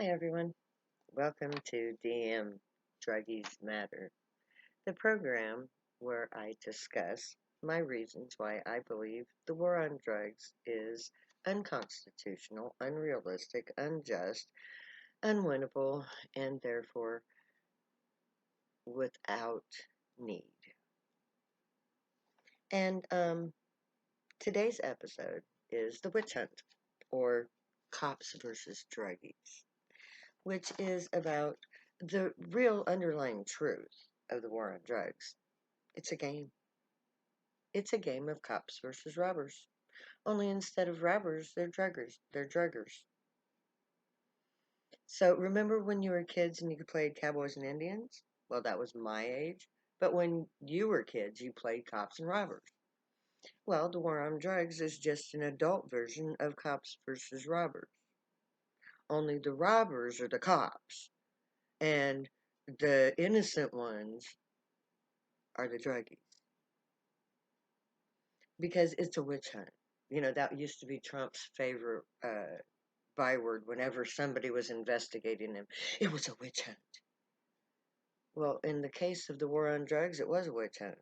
Hi everyone, welcome to DM Druggies Matter, the program where I discuss my reasons why I believe the war on drugs is unconstitutional, unrealistic, unjust, unwinnable, and therefore without need. And today's episode is the witch hunt, or cops versus druggies, which is about the real underlying truth of the war on drugs. It's a game. It's a game of cops versus robbers. Only instead of robbers, they're druggers. They're druggers. So remember when you were kids and you played cowboys and Indians? Well, that was my age. But when you were kids, you played cops and robbers. Well, the war on drugs is just an adult version of cops versus robbers. Only the robbers are the cops, and the innocent ones are the druggies. Because it's a witch hunt. You know, that used to be Trump's favorite byword whenever somebody was investigating him. It was a witch hunt. Well, in the case of the war on drugs, it was a witch hunt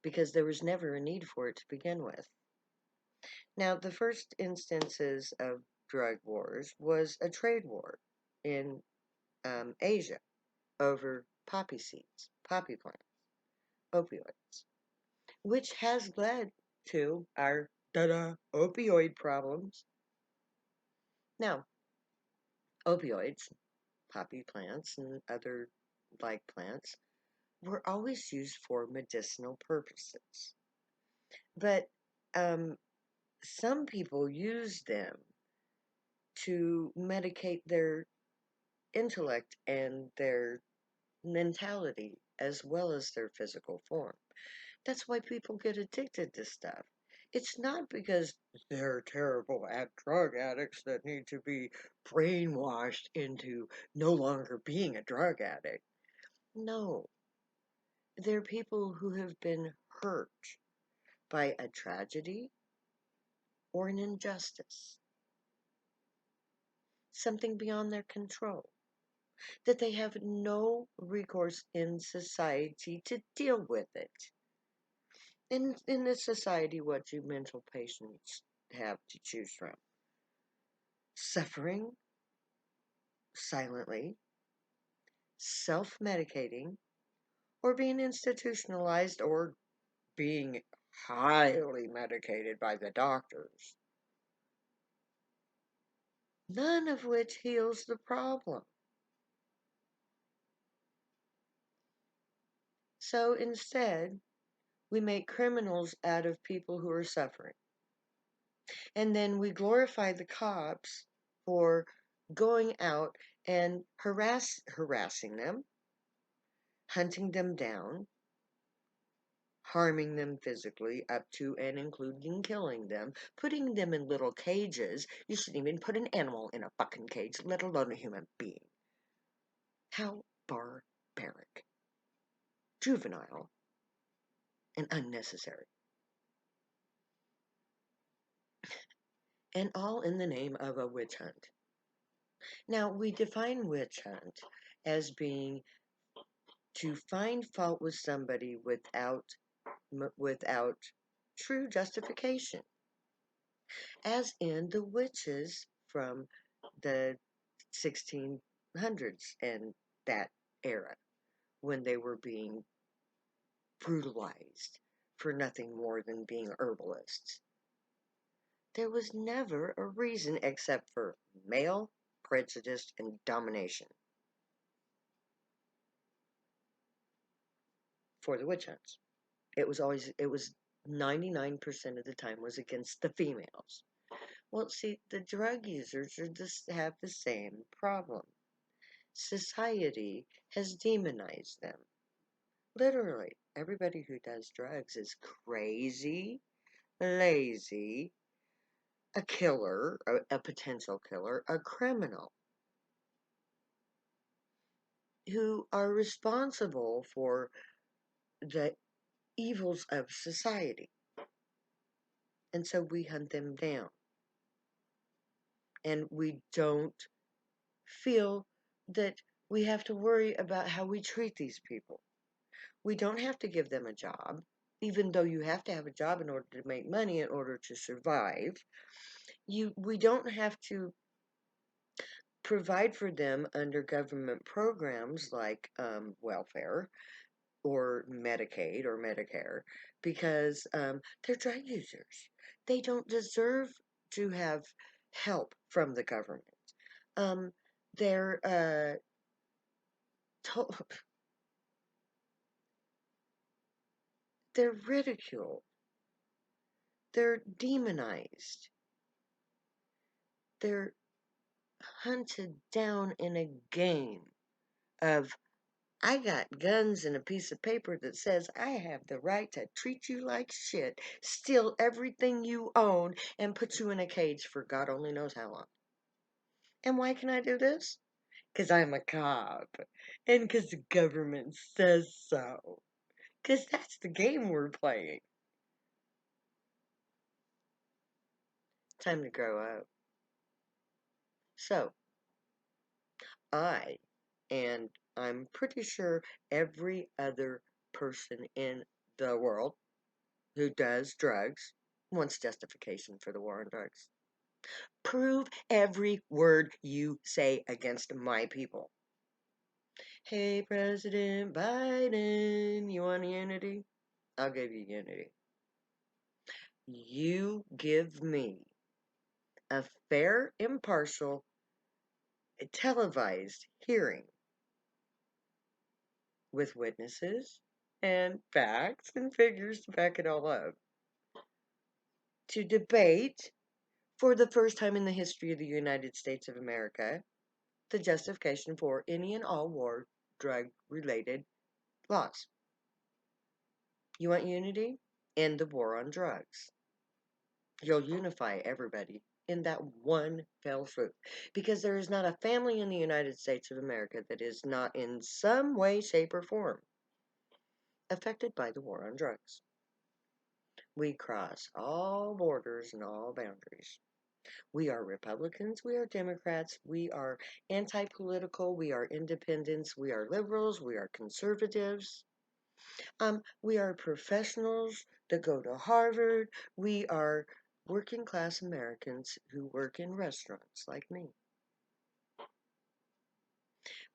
because there was never a need for it to begin with. Now, the first instances of drug wars was a trade war in Asia over poppy seeds, poppy plants, opioids, which has led to our opioid problems. Now, opioids, poppy plants, and other like plants were always used for medicinal purposes. But um, some people use them to medicate their intellect and their mentality as well as their physical form. That's why people get addicted to stuff. It's not because they're terrible drug addicts that need to be brainwashed into no longer being a drug addict. No, they're people who have been hurt by a tragedy or an injustice, something beyond their control, that they have no recourse in society to deal with it. In this society, what do mental patients have to choose from? Suffering silently, self medicating, or being institutionalized or being highly medicated by the doctors, none of which heals the problem. So instead, we make criminals out of people who are suffering. And then we glorify the cops for going out and harassing them, hunting them down, harming them physically, up to and including killing them, putting them in little cages. You shouldn't even put an animal in a fucking cage, let alone a human being. How barbaric, juvenile, and unnecessary. And all in the name of a witch hunt. Now, we define witch hunt as being to find fault with somebody without true justification, as in the witches from the 1600s and that era when they were being brutalized for nothing more than being herbalists. There was never a reason except for male prejudice and domination for the witch hunts. It was 99% of the time was against the females. Well, see, the drug users have the same problem. Society has demonized them. Literally, everybody who does drugs is crazy, lazy, a killer, a potential killer, a criminal, who are responsible for the evils of society. And so we hunt them down. And we don't feel that we have to worry about how we treat these people. We don't have to give them a job, even though you have to have a job in order to make money in order to survive. We don't have to provide for them under government programs like welfare or Medicaid or Medicare because they're drug users. They don't deserve to have help from the government. Um, they're to- they're ridiculed. They're demonized. They're hunted down in a game of I got guns and a piece of paper that says I have the right to treat you like shit, steal everything you own, and put you in a cage for God only knows how long. And why can I do this? Because I'm a cop. And because the government says so. Because that's the game we're playing. Time to grow up. So, I, and I'm pretty sure every other person in the world who does drugs wants justification for the war on drugs. Prove every word you say against my people. Hey, President Biden, you want unity? I'll give you unity. You give me a fair, impartial, televised hearing with witnesses and facts and figures to back it all up to debate for the first time in the history of the United States of America the justification for any and all war drug related laws. You want unity? End the war on drugs. You'll unify everybody in that one fell swoop. Because there is not a family in the United States of America that is not in some way, shape, or form affected by the war on drugs. We cross all borders and all boundaries. We are Republicans, we are Democrats, we are anti political, we are independents, we are liberals, we are conservatives. We are professionals that go to Harvard, we are working class Americans who work in restaurants like me.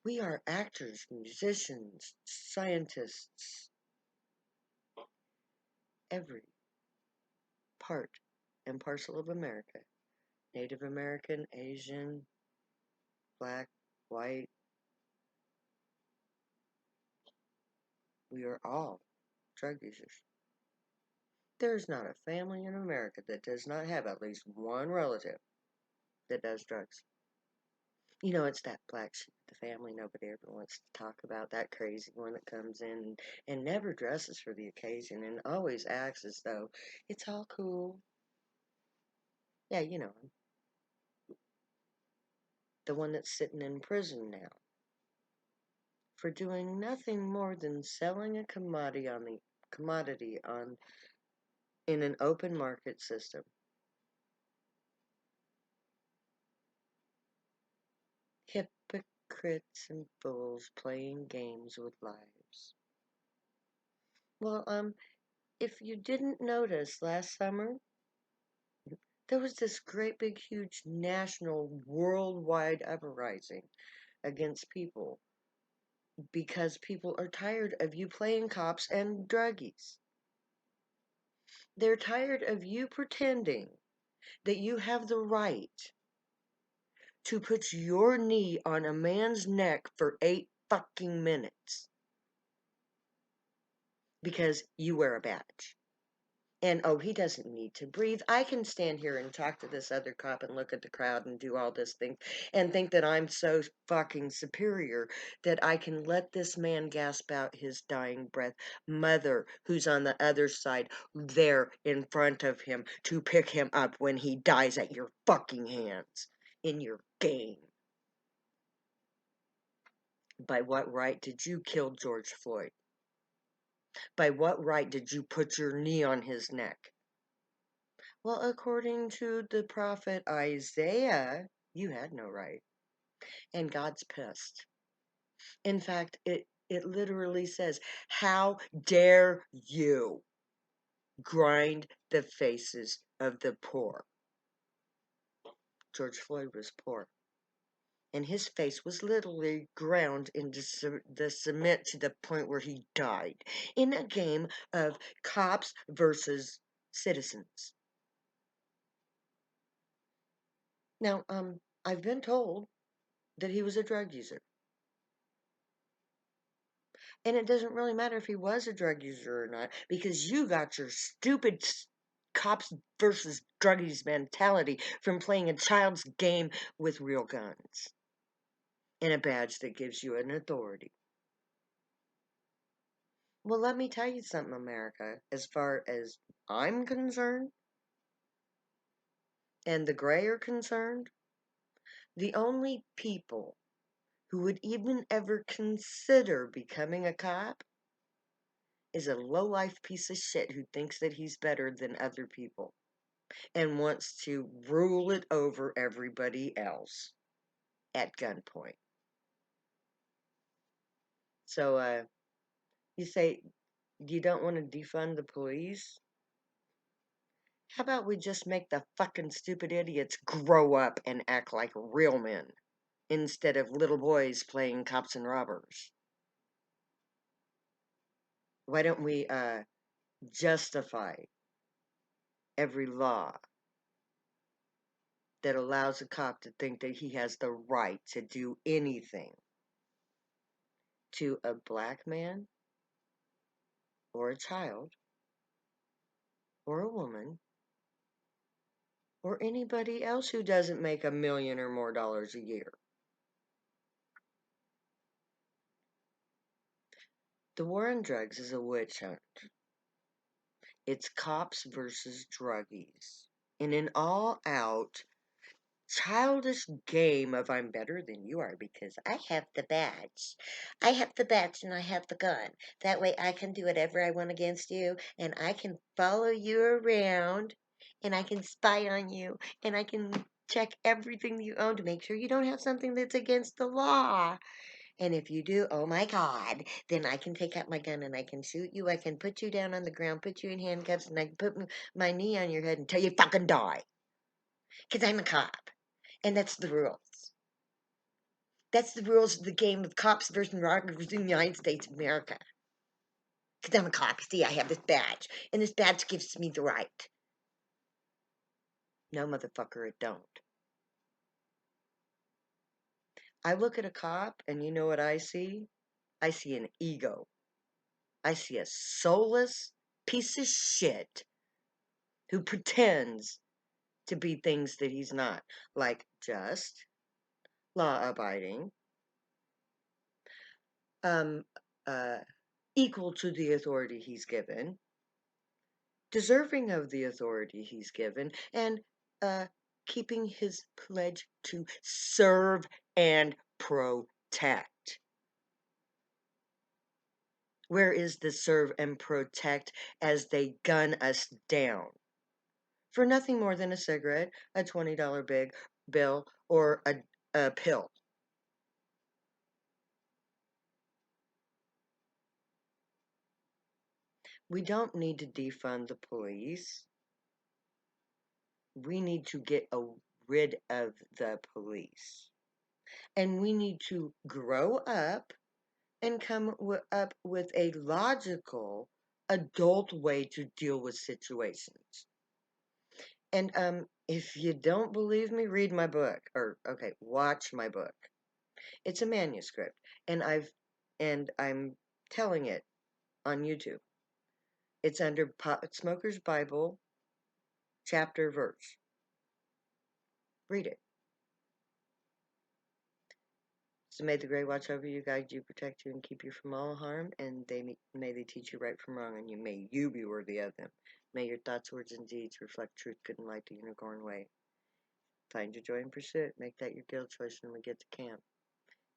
We are actors, musicians, scientists, every part and parcel of America. Native American, Asian, black, white, we are all drug users. There is not a family in America that does not have at least one relative that does drugs. You know, it's that black sheep of the family nobody ever wants to talk about, that crazy one that comes in and never dresses for the occasion and always acts as though it's all cool. Yeah, you know, the one that's sitting in prison now for doing nothing more than selling a commodity on in an open market system. Hypocrites and fools playing games with lives. Well, if you didn't notice last summer, there was this great big huge national worldwide uprising against people because people are tired of you playing cops and druggies. They're tired of you pretending that you have the right to put your knee on a man's neck for 8 fucking minutes because you wear a badge. And oh, he doesn't need to breathe. I can stand here and talk to this other cop and look at the crowd and do all this thing and think that I'm so fucking superior that I can let this man gasp out his dying breath. Mother, who's on the other side, there in front of him to pick him up when he dies at your fucking hands in your game. By what right did you kill George Floyd? By what right did you put your knee on his neck? Well, according to the prophet Isaiah, you had no right. and God's pissed. In fact, it literally says, "How dare you grind the faces of the poor?" George Floyd was poor, and his face was literally ground into the cement to the point where he died in a game of cops versus citizens. Now, I've been told that he was a drug user. And it doesn't really matter if he was a drug user or not, because you got your stupid cops versus druggies mentality from playing a child's game with real guns and a badge that gives you an authority. Well, let me tell you something, America. As far as I'm concerned, and the gray are concerned, the only people who would even ever consider becoming a cop is a low-life piece of shit who thinks that he's better than other people and wants to rule it over everybody else at gunpoint. So, you say you don't want to defund the police? How about we just make the fucking stupid idiots grow up and act like real men instead of little boys playing cops and robbers? Why don't we justify every law that allows a cop to think that he has the right to do anything to a black man or a child or a woman or anybody else who doesn't make $1 million or more a year? The war on drugs is a witch hunt. It's cops versus druggies in an all-out childish game of "I'm better than you are because I have the badge. I have the badge and I have the gun. That way I can do whatever I want against you and I can follow you around and I can spy on you and I can check everything you own to make sure you don't have something that's against the law. And if you do, oh my God, then I can take out my gun and I can shoot you. I can put you down on the ground, put you in handcuffs, and I can put my knee on your head until you fucking die. Because I'm a cop. And that's the rules. That's the rules of the game of cops versus robbers in the United States of America. Because I'm a cop. See, I have this badge. And this badge gives me the right. No, motherfucker, it don't. I look at a cop and you know what I see? I see an ego. I see a soulless piece of shit who pretends to be things that he's not, like just, law abiding, um, uh, equal to the authority he's given, deserving of the authority he's given, and uh, keeping his pledge to serve and protect. Where is the serve and protect as they gun us down? For nothing more than a cigarette, a $20 big bill, or a pill. We don't need to defund the police. We need to get rid of the police. And we need to grow up and come up with a logical adult way to deal with situations. And if you don't believe me, read my book, or okay, watch my book. It's a manuscript, and I'm telling it on YouTube. It's under Pot Smoker's Bible, chapter verse. Read it. So may the great watch over you, guide you, protect you, and keep you from all harm, and may they teach you right from wrong, and may you be worthy of them. May your thoughts, words, and deeds reflect truth, good, and light the unicorn way. Find your joy in pursuit. Make that your guild choice when we get to camp.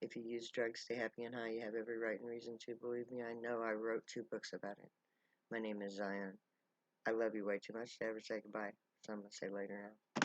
If you use drugs, stay happy and high. You have every right and reason to. Believe me, I know. I wrote 2 books about it. My name is Zion. I love you way too much to ever say goodbye, so I'm going to say later now.